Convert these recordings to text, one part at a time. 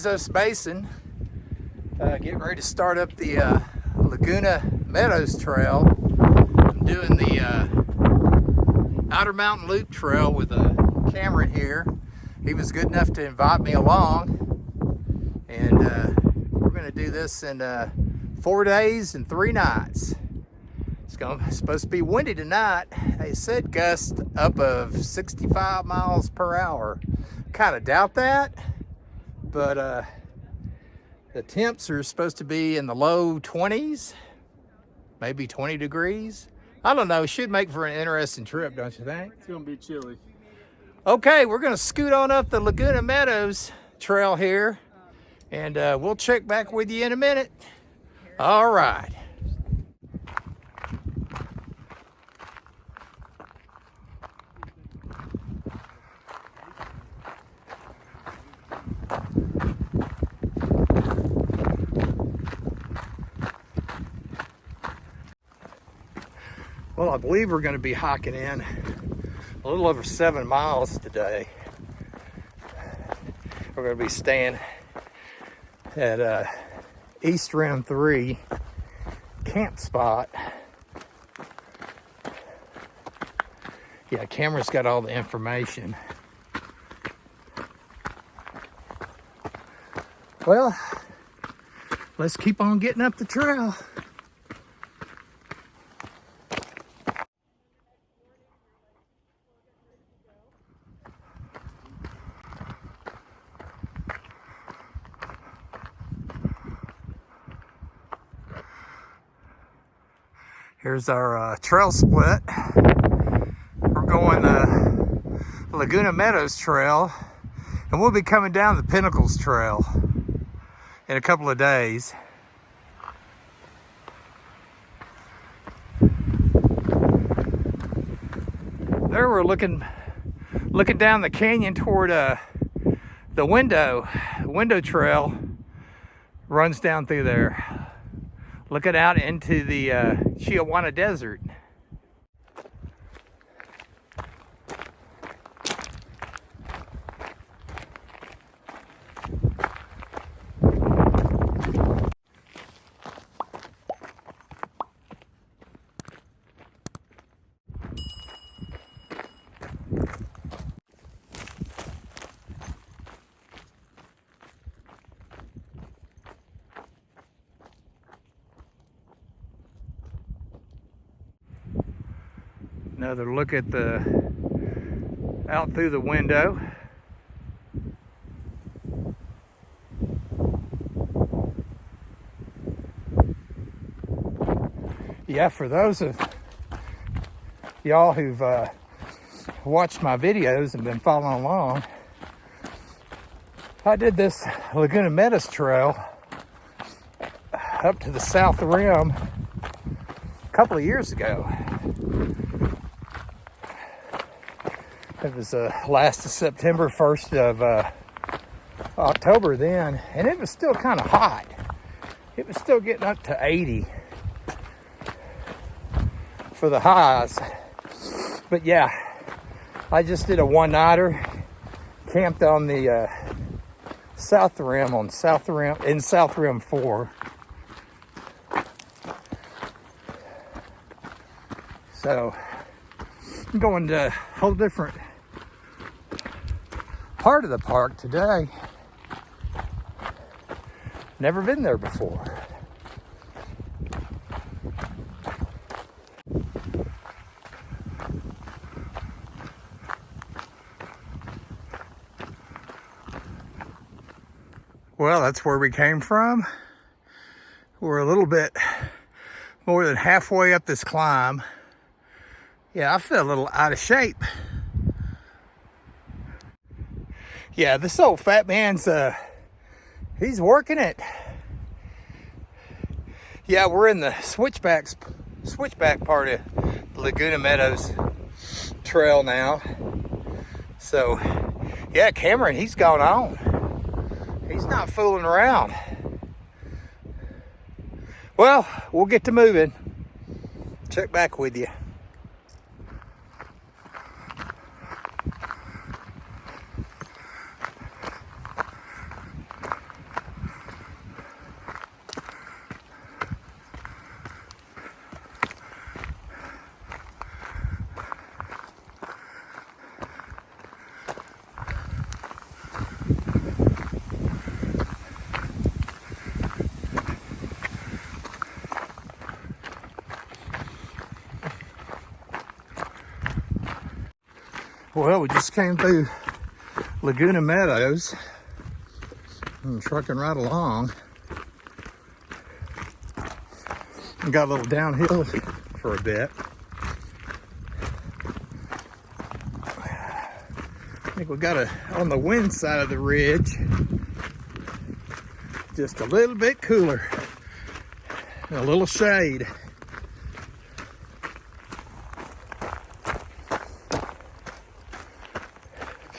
Chisos Basin, getting ready to start up the Laguna Meadows Trail. I'm doing the Outer Mountain Loop Trail with Cameron here. He was good enough to invite me along, and we're going to do this in 4 days and 3 nights. It's supposed to be windy tonight. They said gust up of 65 miles per hour. Kind of doubt that, but the temps are supposed to be in the low 20s, maybe 20 degrees. I don't know. Should make for an interesting trip, don't you think? It's gonna be chilly. Okay, we're gonna scoot on up the Laguna Meadows Trail here, and we'll check back with you in a minute. All right. Well, I believe we're going to be hiking in a little over 7 miles today. We're going to be staying at East Rim 3 camp spot. Yeah, Cameron's got all the information. Well, let's keep on getting up the trail. Here's our trail split. We're going the Laguna Meadows Trail, and we'll be coming down the Pinnacles Trail in a couple of days. There we're looking down the canyon toward the window trail runs down through there, looking out into the Chihuahua Desert. Another look at out through the window. Yeah, for those of y'all who've watched my videos and been following along, I did this Laguna Meadows Trail up to the South Rim a couple of years ago. It was last of September, 1st of October then, and it was still kind of hot. It was still getting up to 80 for the highs. But yeah, I just did a one-nighter, camped on the South Rim, in South Rim 4. So I'm going to a whole different part of the park today. Never been there before. Well, that's where we came from. We're a little bit more than halfway up this climb. Yeah, I feel a little out of shape. Yeah, this old fat man's, he's working it. Yeah, we're in the switchback part of the Laguna Meadows Trail now. So, yeah, Cameron, he's gone on. He's not fooling around. Well, we'll get to moving. Check back with you. Well, we just came through Laguna Meadows and trucking right along. We got a little downhill for a bit. I think we got on the wind side of the ridge, just a little bit cooler, a little shade.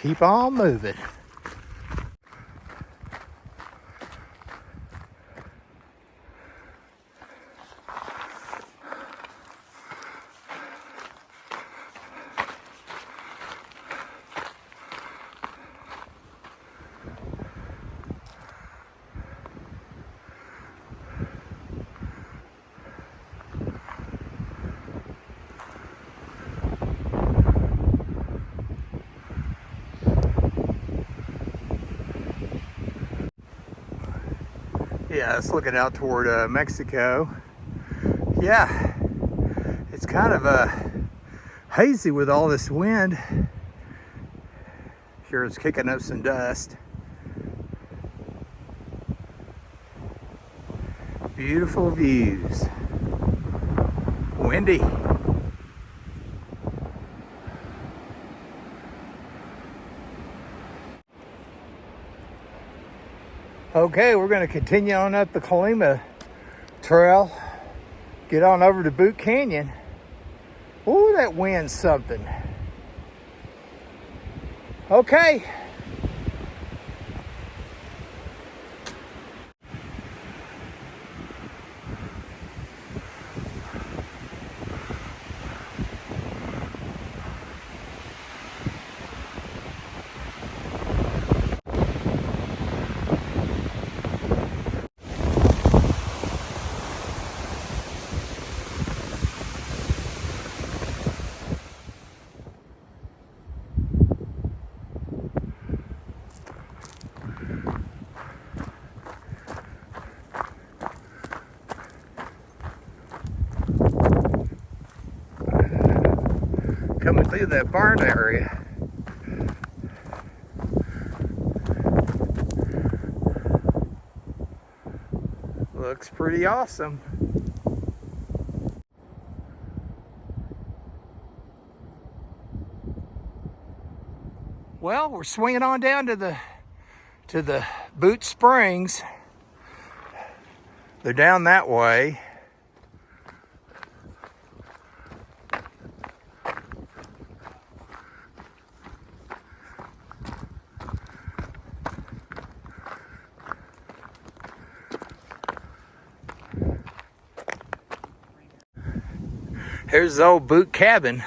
Keep on moving. Yeah, it's looking out toward Mexico. Yeah, it's kind of hazy with all this wind. Sure, it's kicking up some dust. Beautiful views. Windy. Okay, we're going to continue on up the Colima Trail. Get on over to Boot Canyon. Ooh, that wind's something. Okay. Coming through that barn area. Looks pretty awesome. Well, we're swinging on down to the Boot Springs. They're down that way. Here's the old Boot cabin.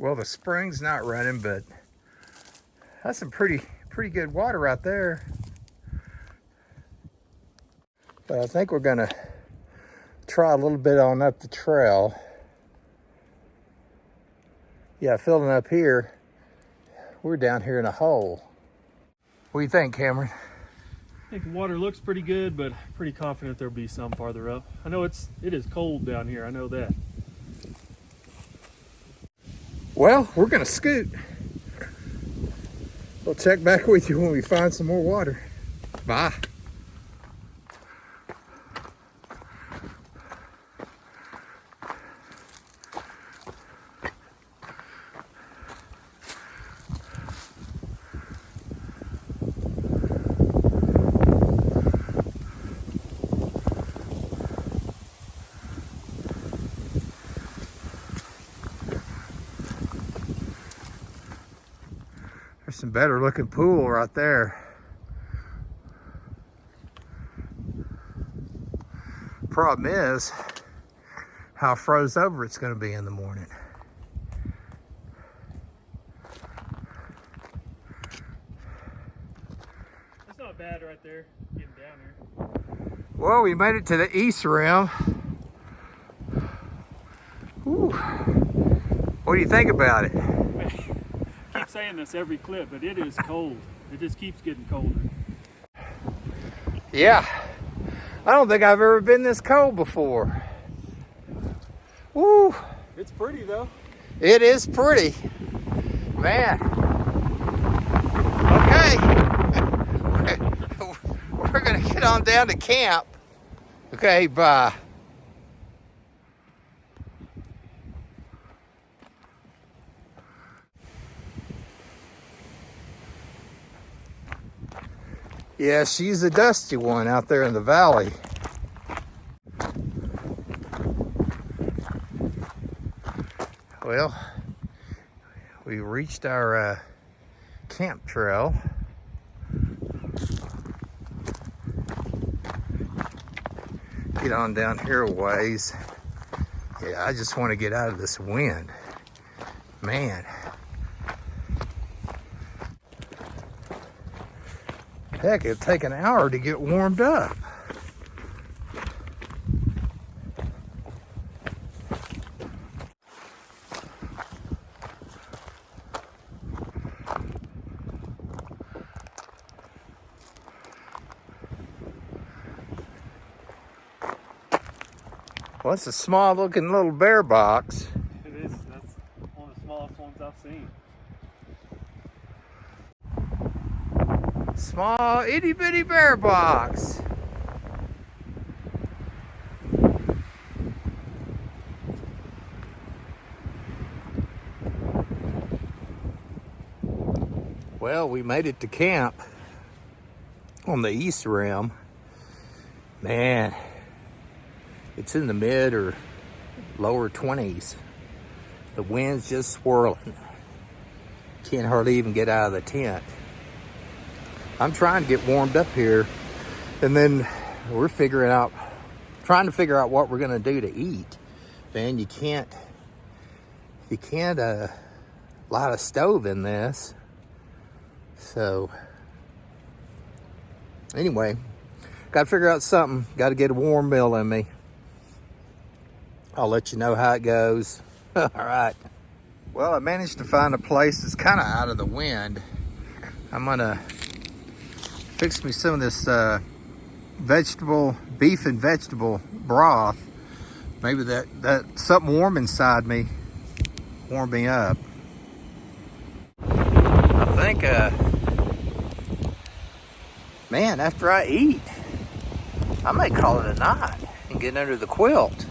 Well, the spring's not running, but that's some pretty good water right there. But I think we're gonna try a little bit on up the trail. Yeah, filling up here. We're down here in a hole. What do you think, Cameron? I think the water looks pretty good, but pretty confident there'll be some farther up. I know it is cold down here, I know that. Well, we're gonna scoot. We'll check back with you when we find some more water. Bye. some better looking pool right there. Problem is how froze over it's going to be in the morning. That's not bad right there, getting down here. Well, we made it to the east rim. Ooh. What do you think about it? I keep saying this every clip, but it is cold. It just keeps getting colder. Yeah, I don't think I've ever been this cold before. Woo! It's pretty though. It is pretty, man. Okay, we're gonna get on down to camp. Okay, bye. Yeah, she's the dusty one out there in the valley. Well, we reached our camp trail. Get on down here a ways. Yeah, I just want to get out of this wind. Man. Heck, it'd take an hour to get warmed up. Well, it's a small looking little bear box. It is. That's one of the smallest ones I've seen. Small itty bitty bear box. Well, we made it to camp on the east rim. Man, it's in the mid or lower 20s. The wind's just swirling. Can't hardly even get out of the tent. I'm trying to get warmed up here, and then we're trying to figure out what we're gonna do to eat. Man, you can't light a stove in this. So anyway, got to figure out something. Got to get a warm meal in me. I'll let you know how it goes. All right. Well, I managed to find a place that's kind of out of the wind. I'm gonna fix me some of this beef and vegetable broth. Maybe that something warm inside me warm me up. I think, man, after I eat, I may call it a night and get under the quilt.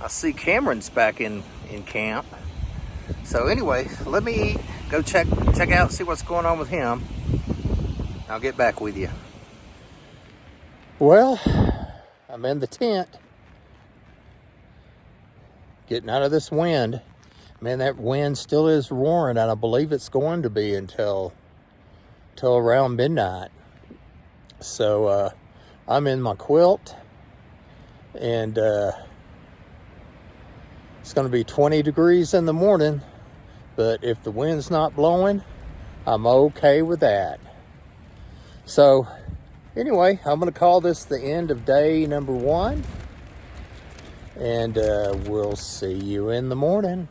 I see Cameron's back in camp. So anyway, let me eat, go check out, see what's going on with him. I'll get back with you. Well, I'm in the tent, getting out of this wind. Man, that wind still is roaring, and I believe it's going to be until around midnight. So I'm in my quilt, and it's going to be 20 degrees in the morning, but if the wind's not blowing, I'm okay with that. So anyway, I'm going to call this the end of day number 1, and we'll see you in the morning.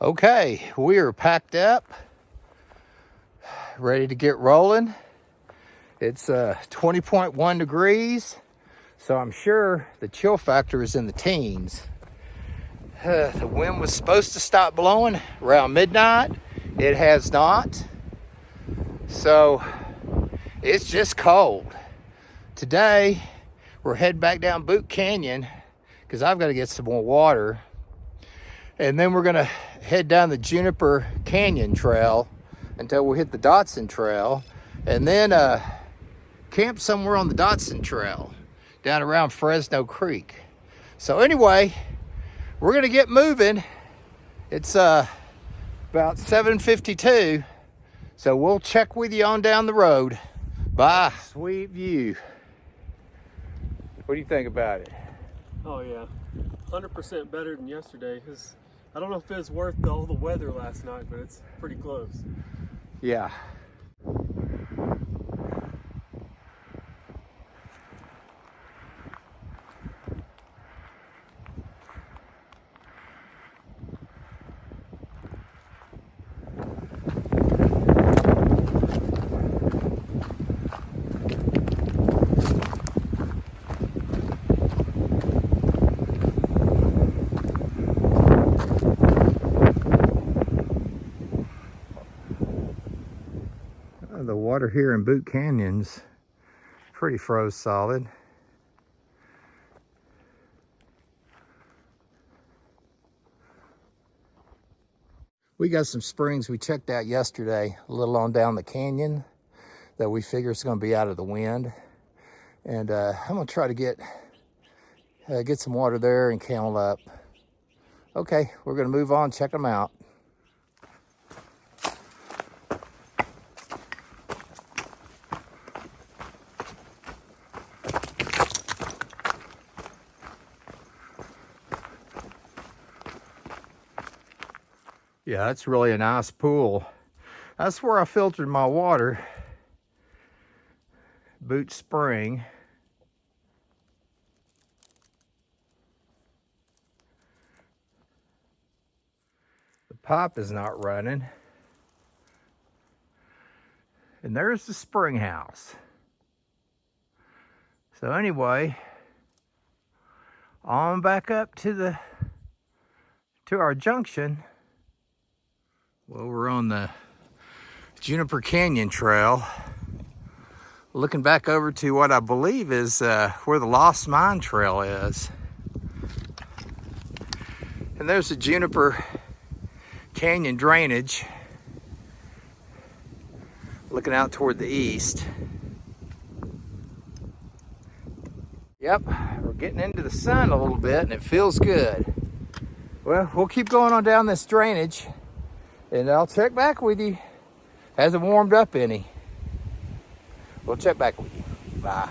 Okay, we are packed up, ready to get rolling. It's 20.1 degrees, so I'm sure the chill factor is in the teens. The wind was supposed to stop blowing around midnight. It has not. So it's just cold. Today, we're heading back down Boot Canyon because I've got to get some more water. And then we're gonna head down the Juniper Canyon Trail until we hit the Dotson Trail, and then camp somewhere on the Dotson Trail down around Fresno Creek. So anyway, we're gonna get moving. It's about 7:52, so we'll check with you on down the road. Bye. Sweet view. What do you think about it? Oh yeah, 100% better than yesterday. I don't know if it's worth all the weather last night, but it's pretty close. Yeah. The water here in Boot Canyon's pretty froze solid. We got some springs we checked out yesterday, a little on down the canyon, that we figure is going to be out of the wind. And I'm going to try to get some water there and camel up. Okay, we're going to move on, check them out. Yeah, that's really a nice pool. That's where I filtered my water. Boot Spring. The pipe is not running. And there's the spring house. So anyway, on back up to our junction. Well, we're on the Juniper Canyon Trail, looking back over to what I believe is where the Lost Mine Trail is. And there's the Juniper Canyon drainage, looking out toward the east. Yep, we're getting into the sun a little bit and it feels good. Well, we'll keep going on down this drainage and I'll check back with you. Hasn't warmed up any. We'll check back with you. Bye.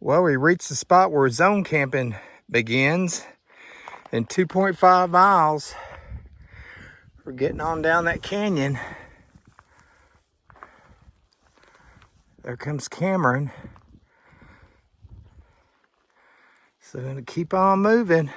Well, we reached the spot where zone camping begins. In 2.5 miles, we're getting on down that canyon. There comes Cameron. So I'm gonna keep on moving.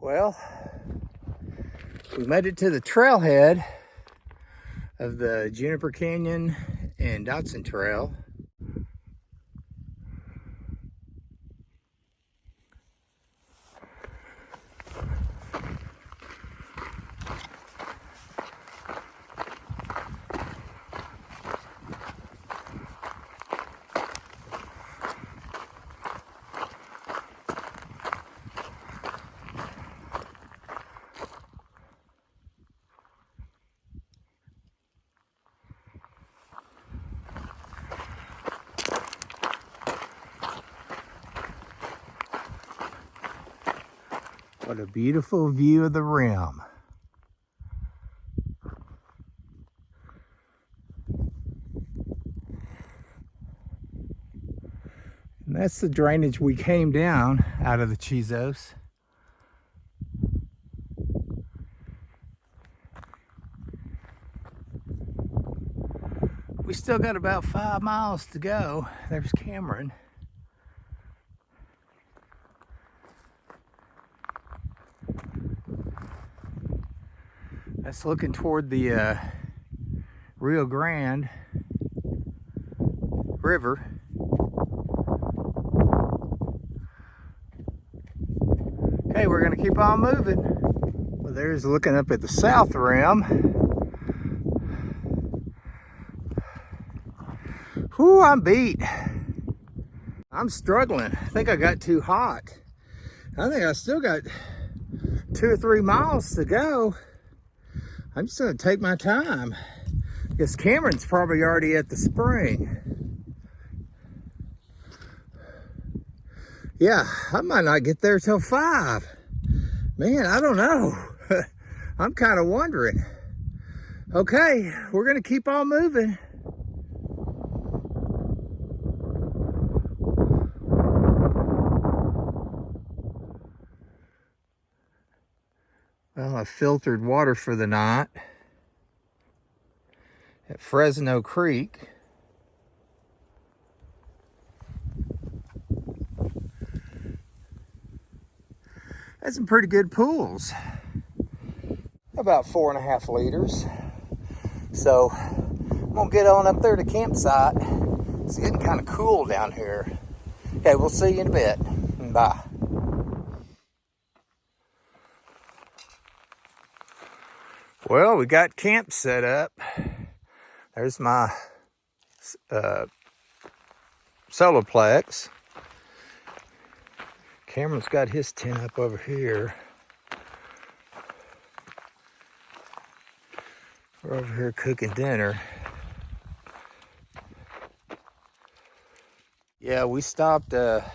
Well, we made it to the trailhead of the Juniper Canyon and Dotson Trail. What a beautiful view of the rim. And that's the drainage we came down out of the Chisos. We still got about 5 miles to go. There's Cameron. That's looking toward the Rio Grande River. Okay, we're gonna keep on moving. Well, there's looking up at the south rim. Whew, I'm beat. I'm struggling. I think I got too hot. I think I still got 2 or 3 miles to go. I'm just gonna take my time. Because Cameron's probably already at the spring. Yeah, I might not get there till 5. Man, I don't know. I'm kind of wondering. Okay, we're gonna keep on moving. Well, I filtered water for the night at Fresno Creek. That's some pretty good pools. About 4.5 liters. So I'm gonna get on up there to campsite. It's getting kind of cool down here. Okay, we'll see you in a bit. Bye. Well, we got camp set up. There's my Soloplex. Cameron's got his tent up over here. We're over here cooking dinner. Yeah, we stopped about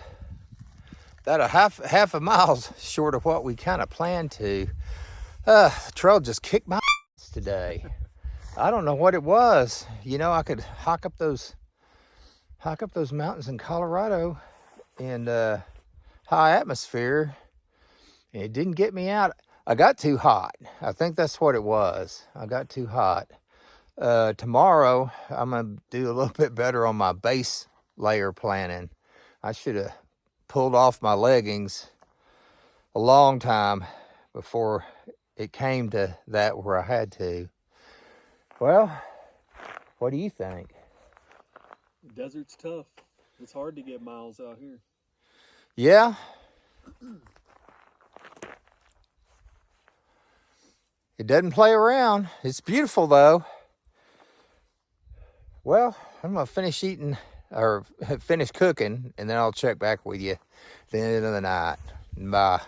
a half a mile short of what we kind of planned to. The trail just kicked my ass today. I don't know what it was. You know, I could hike up those mountains in Colorado and high atmosphere, and it didn't get me out. I got too hot. I think that's what it was. I got too hot. Tomorrow I'm gonna do a little bit better on my base layer planning. I should have pulled off my leggings a long time before it came to that where I had to. Well, what do you think? The desert's tough. It's hard to get miles out here. Yeah. It doesn't play around. It's beautiful though. Well, I'm gonna finish eating or finish cooking, and then I'll check back with you at the end of the night. Bye.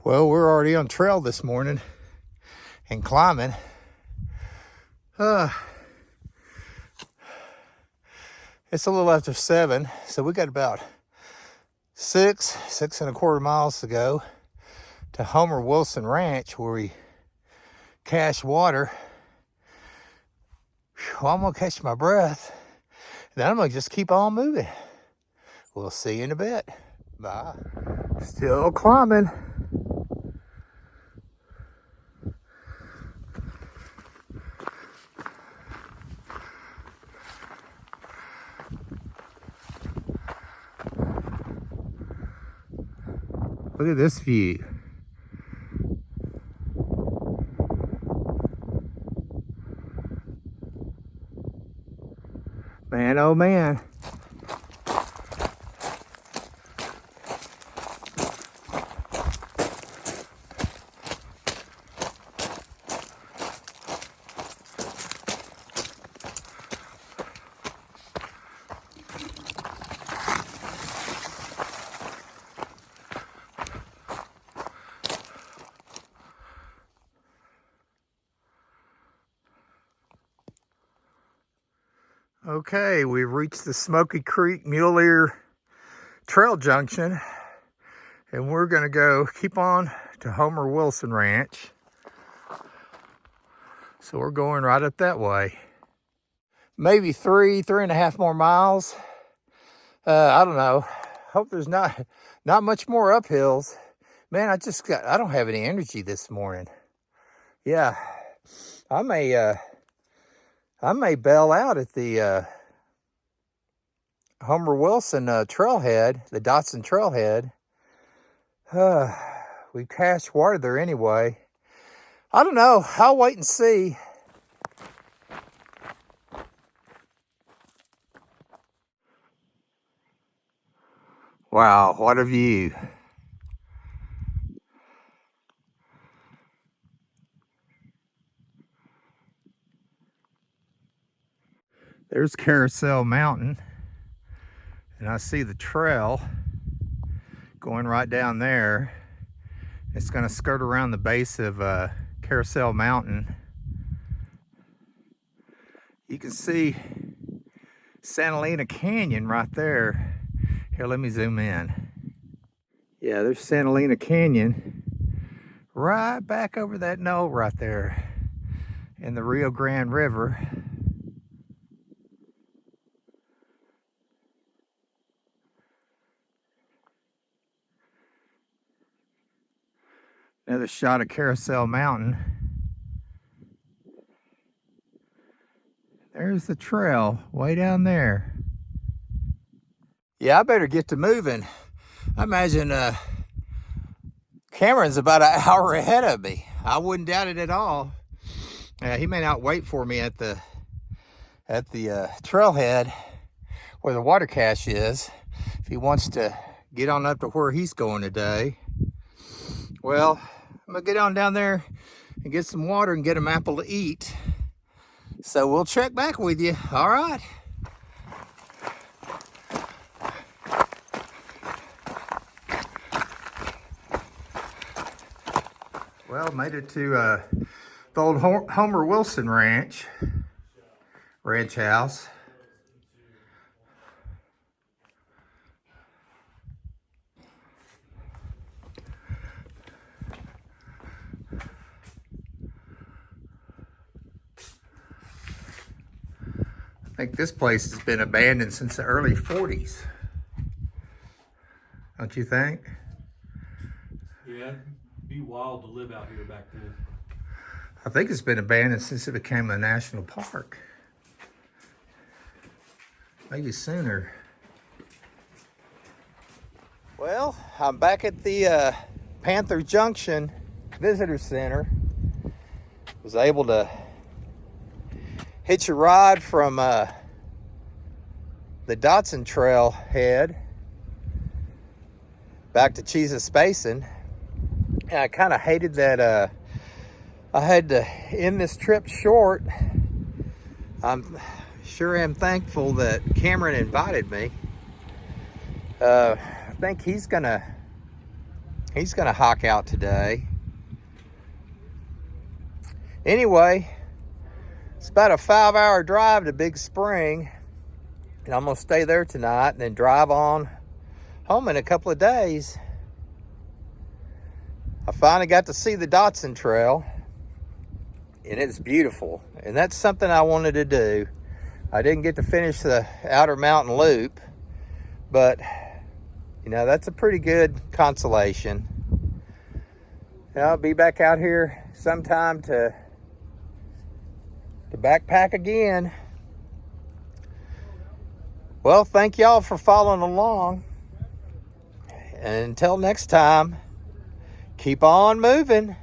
Well, we're already on trail this morning and climbing. It's a little after 7, so we got about six and a quarter miles to go to Homer Wilson Ranch, where we cache water. Well, I'm gonna catch my breath, then I'm gonna just keep on moving. We'll see you in a bit. Bye. Still climbing. Look at this view. Man, oh man. Okay, we've reached the Smoky Creek Mule Ear Trail Junction, and we're gonna go keep on to Homer Wilson Ranch. So we're going right up that way. Maybe three and a half more miles. I don't know. Hope there's not much more uphills. Man, I don't have any energy this morning. Yeah, I may bail out at the Homer Wilson trailhead, the Dotson trailhead. We cached water there anyway. I don't know. I'll wait and see. Wow, what a view. There's Carousel Mountain, and I see the trail going right down there. It's going to skirt around the base of Carousel Mountain. You can see Santa Elena Canyon right there. Here, let me zoom in. Yeah, there's Santa Elena Canyon right back over that knoll right there in the Rio Grande River. Another shot of Carousel Mountain. There's the trail way down there. Yeah, I better get to moving. I imagine Cameron's about an hour ahead of me. I wouldn't doubt it at all. He may not wait for me at the trailhead where the water cache is, if he wants to get on up to where he's going today. Well, I'm gonna get on down there and get some water and get him apple to eat. So we'll check back with you. All right. Well, made it to the old Homer Wilson ranch house. I think this place has been abandoned since the early 40s. Don't you think? Yeah, it'd be wild to live out here back then. I think it's been abandoned since it became a national park. Maybe sooner. Well, I'm back at the Panther Junction Visitor Center. Was able to hitch a ride from the Dotson Trail head back to Chisos Basin. And I kind of hated that I had to end this trip short. I'm sure am thankful that Cameron invited me. I think he's gonna hike out today. Anyway, it's about a 5-hour drive to Big Spring, and I'm gonna stay there tonight and then drive on home in a couple of days. I finally got to see the Dotson Trail, and it's beautiful. And that's something I wanted to do. I didn't get to finish the Outer Mountain Loop, but you know, that's a pretty good consolation. And I'll be back out here sometime to backpack again. Well, thank y'all for following along. And until next time, keep on moving.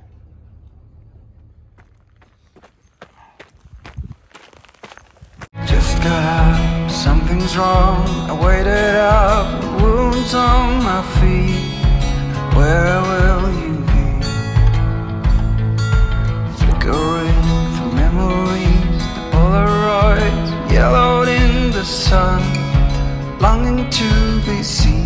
Just got up, something's wrong. I waited up, with wounds on my feet. Where will you be? Flickering through memories, the Polaroids yellowed in the sun, longing to be seen.